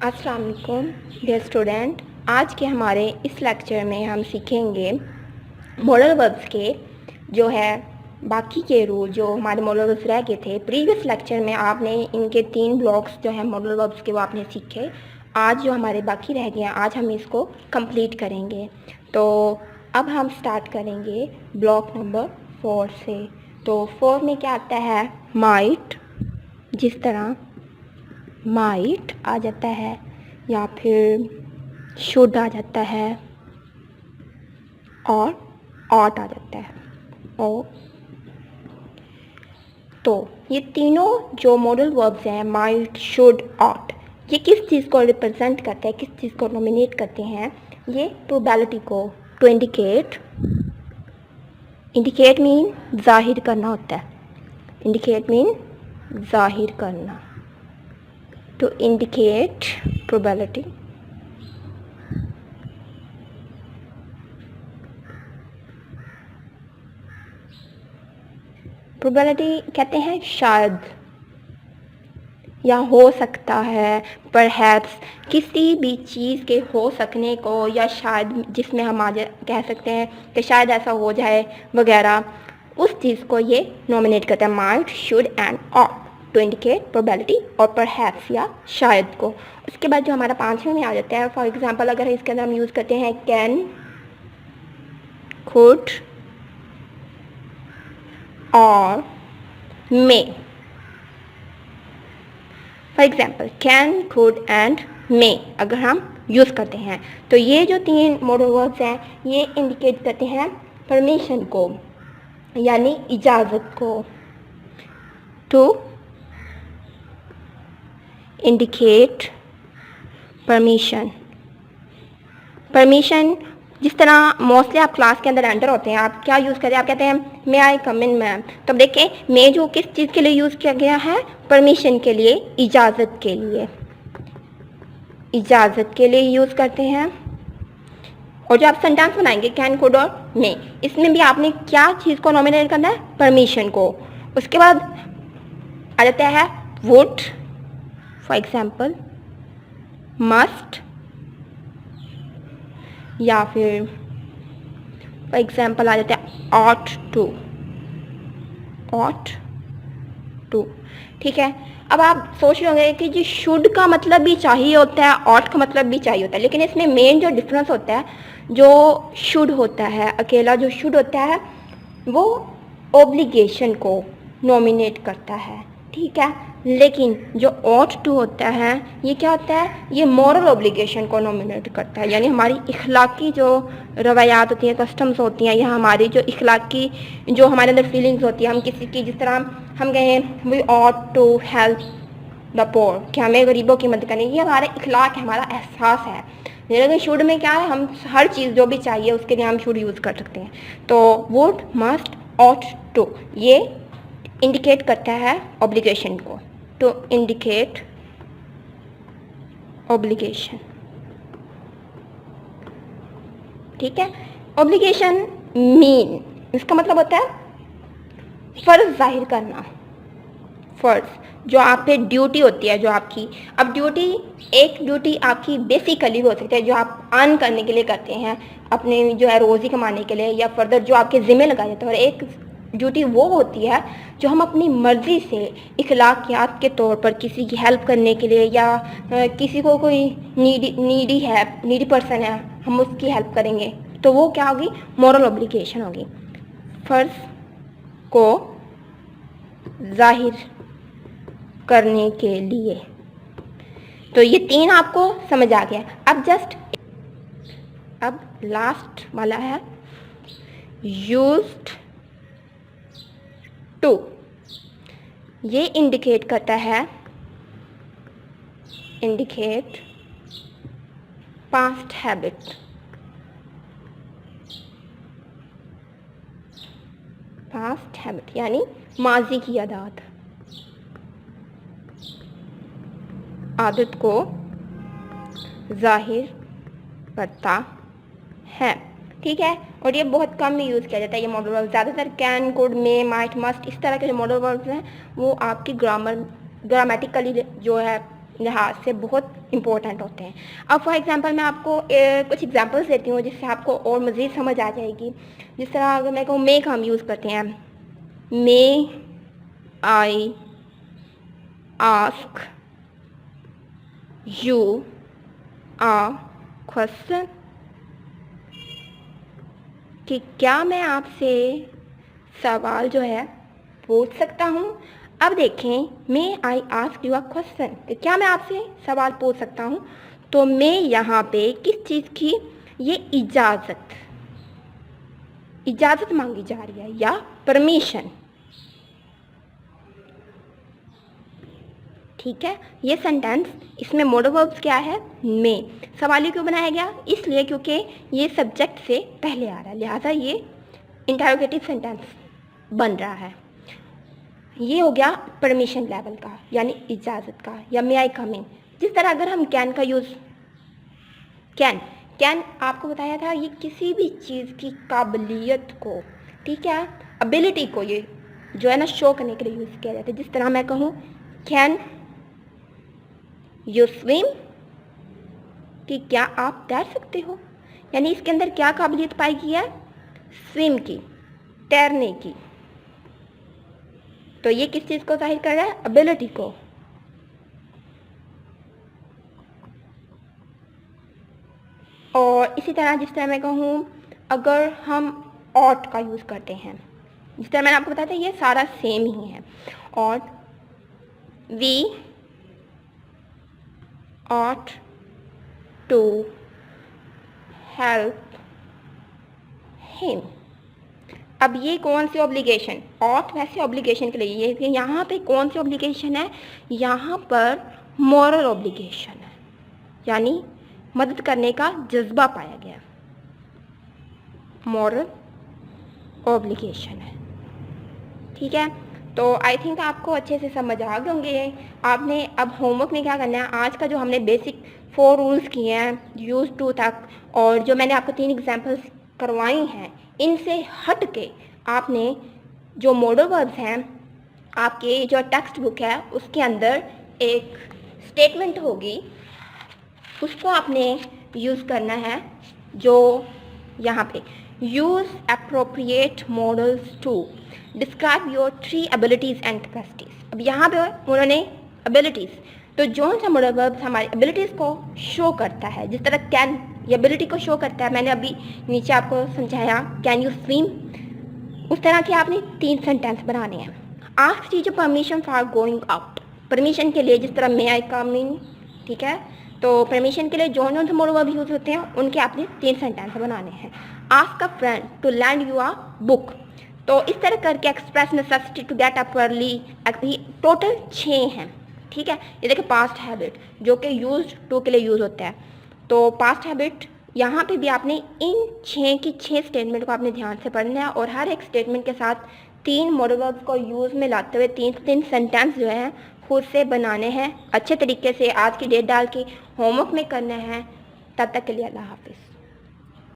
अस्सलाम वालेकुम dear student. आज के हमारे इस लेक्चर में हम सीखेंगे मॉडल वर्ब्स के जो है बाकी के रूल जो हमारे मॉडल वर्ब्स रह गए थे। प्रीवियस लेक्चर में आपने इनके 3 ब्लॉक्स जो है मॉडल वर्ब्स के वो आपने सीखे। आज जो हमारे बाकी रह गए हैं आज हम इसको कंप्लीट करेंगे। तो अब हम स्टार्ट करेंगे ब्लॉक नंबर 4 से। तो 4 में क्या आता है? माइट, जिस तरह माइट आ जाता है या फिर शुड आ जाता है और ऑट आ जाता है। और तो ये तीनों जो मॉडल वर्ब्स हैं माइट, शुड, ऑट, ये किस चीज़ को रिप्रेजेंट करते हैं, किस चीज़ को नॉमिनेट करते हैं? ये प्रोबेबिलिटी को, टू इंडिकेट मीन जाहिर करना होता है। इंडिकेट मीन जाहिर करना, to indicate probability। probability कहते हैं शायद या हो सकता है, परहैप्स, किसी भी चीज़ के हो सकने को या शायद जिसमें हम आज कह सकते हैं कि शायद ऐसा हो जाए वगैरह, उस चीज़ को ये नॉमिनेट करता है might, should and ought, to indicate probability और परहैप्स या शायद को। उसके बाद जो हमारा 5वें में आ जाता है, फॉर एग्जांपल अगर इसके अंदर हम यूज़ करते हैं कैन, कुड और may. For example can, could and may अगर हम यूज़ करते हैं तो ये जो 3 मॉडल वर्ब्स हैं ये इंडिकेट करते हैं परमिशन को, यानी इजाज़त को। To indicate permission. परमिशन जिस तरह मोस्टली आप क्लास के अंदर एंटर होते हैं, आप क्या यूज़ करते हैं? आप कहते हैं मे आई कम इन मैम। तो देखें मे जो किस चीज़ के लिए यूज़ किया गया है? परमिशन के लिए, इजाज़त के लिए, इजाज़त के लिए यूज़ करते हैं। और जो आप सेंटेंस बनाएंगे कैन, कुड और मे, इसमें भी आपने क्या चीज़ को नॉमिनेट करना है? परमिशन को। उसके बाद आ जाता है वुड, फॉर एग्जाम्पल मस्ट, या फिर फॉर एग्जाम्पल आ जाता है ऑट टू, ऑट टू। ठीक है, अब आप सोच रहे होंगे कि जी शुड का मतलब भी चाहिए होता है, ऑट का मतलब भी चाहिए होता है, लेकिन इसमें मेन जो डिफरेंस होता है, जो शुड होता है, अकेला जो शुड होता है वो ऑब्लिगेशन को नॉमिनेट करता है, ठीक है, लेकिन जो ऑट टू होता है ये क्या होता है? ये मॉरल ऑब्लिगेशन को नॉमिनेट करता है, यानी हमारी इखलाकी जो रवायात होती हैं, कस्टम्स होती हैं, या हमारी जो इखलाकी जो हमारे अंदर फीलिंग्स होती है, हम किसी की, जिस तरह हम कहें we ought to help the poor, कि हमें गरीबों की मदद करनी, ये हमारा इखलाक है, हमारा एहसास है। लेकिन शुड में क्या है? हम हर चीज़ जो भी चाहिए उसके लिए हम शुड यूज़ कर सकते हैं। तो वुड, मस्ट, ऑट टू ये इंडिकेट करता है ऑब्लिगेशन को, टू इंडिकेट ऑब्लिगेशन। ठीक है, ऑब्लिगेशन मीन इसका मतलब होता है फर्ज जाहिर करना, फर्ज जो आप पे ड्यूटी होती है, जो आपकी, अब ड्यूटी, एक ड्यूटी आपकी बेसिकली हो सकती है जो आप अर्न करने के लिए करते हैं, अपने जो है रोज़ी कमाने के लिए, या फर्दर जो आपके ज़िम्मे लगाया जाता है। और एक ड्यूटी वो होती है जो हम अपनी मर्ज़ी से इखलाकियात के तौर पर किसी की हेल्प करने के लिए, या किसी को कोई नीडी पर्सन है, हम उसकी हेल्प करेंगे, तो वो क्या होगी? मॉरल ऑब्लिगेशन होगी, फ़र्ज को जाहिर करने के लिए। तो ये 3 आपको समझ आ गया। अब लास्ट वाला है यूज्ड टू। ये इंडिकेट करता है, indicate past habit, past habit यानी माजी की आदत को जाहिर करता है, ठीक है। और ये बहुत कम ही यूज़ किया जाता है ये मॉडल वर्ब। ज़्यादातर can, could, may, might, must, इस तरह के जो मॉडल वर्ब्स हैं वो आपकी ग्रामेटिकली जो है लिहाज से बहुत इम्पोर्टेंट होते हैं। अब फॉर एग्जांपल मैं आपको कुछ एग्जांपल्स देती हूँ जिससे आपको और मज़ीद समझ आ जाएगी। जिस तरह अगर मैं कहूँ मे का हम यूज़ करते हैं, may I ask you a question, कि क्या मैं आपसे सवाल जो है पूछ सकता हूँ। अब देखें, may I ask you a question, कि क्या मैं आपसे सवाल पूछ सकता हूँ। तो मैं यहाँ पे किस चीज़ की, ये इजाज़त मांगी जा रही है या परमिशन। ठीक है, ये सेंटेंस, इसमें मोडल वर्ब्स क्या है, में। सवाली क्यों बनाया गया, इसलिए क्योंकि ये सब्जेक्ट से पहले आ रहा है, लिहाजा ये इंटरोगेटिव सेंटेंस बन रहा है। ये हो गया परमिशन लेवल का, यानी इजाज़त का, या मे आई कम इन। जिस तरह अगर हम कैन का यूज़, कैन आपको बताया था, ये किसी भी चीज़ की काबिलियत को, ठीक है, एबिलिटी को ये जो है ना शो करने के लिए यूज़ किया जाता है। जिस तरह मैं कहूँ कैन यू स्विम, कि क्या आप तैर सकते हो, यानी इसके अंदर क्या काबिलियत पाई गई है, स्विम की, तैरने की। तो ये किस चीज़ को जाहिर कर रहा है, एबिलिटी को। और इसी तरह जिस तरह मैं कहूँ अगर हम ऑट का यूज़ करते हैं, जिस तरह मैंने आपको बताया था ये सारा सेम ही है। Ought, we ought to help him. अब ये कौन सी ऑब्लिगेशन, ऑट वैसे ऑब्लिगेशन के लिए, ये यहाँ पे कौन सी ऑब्लिगेशन है, यहाँ पर मॉरल ऑब्लिगेशन है, यानी मदद करने का जज्बा पाया गया, मॉरल ऑब्लिगेशन है। ठीक है, तो आई थिंक आपको अच्छे से समझ आ गए होंगे। आपने अब होमवर्क में क्या करना है, आज का जो हमने बेसिक 4 रूल्स किए हैं यूज टू तक, और जो मैंने आपको 3 एग्जांपल्स करवाई हैं, इनसे हट के आपने जो मॉडल वर्ब्स हैं, आपके जो टेक्स्ट बुक है उसके अंदर एक स्टेटमेंट होगी, उसको आपने यूज़ करना है, जो यहाँ पे use appropriate modals to describe your 3 abilities and capacities. अब यहाँ पे उन्होंने एबिलिटीज़, तो जो सा मॉडल वर्ब हमारी एबिलिटीज़ को शो करता है, जिस तरह कैन ये एबिलिटी को शो करता है, मैंने अभी नीचे आपको समझाया कैन यू स्विम, उस तरह के आपने 3 सेंटेंस बनाने हैं। Ask teacher permission for going out, permission के लिए जिस तरह मे आई कम इन, ठीक है, तो परमिशन के लिए जो से मॉडल वर्ब यूज होते हैं उनके आपने 3 सेंटेंस बनाने हैं। Ask a friend to lend you a book, तो इस तरह करके express necessity to get up early, total 6 हैं। ठीक है, ये देखिए पास्ट हैबिट जो कि यूज टू के लिए यूज होता है, तो पास्ट हैबिट यहाँ पे भी आपने इन 6 की 6 स्टेटमेंट को आपने ध्यान से पढ़ना है, और हर एक स्टेटमेंट के साथ 3 मॉडल वर्ब्स को यूज़ में लाते हुए 3 सेंटेंस जो हैं खुद से बनाने हैं, अच्छे तरीके से आज की डेट डाल के होमवर्क में करना है। तब तक के लिए अल्लाह हाफिज़।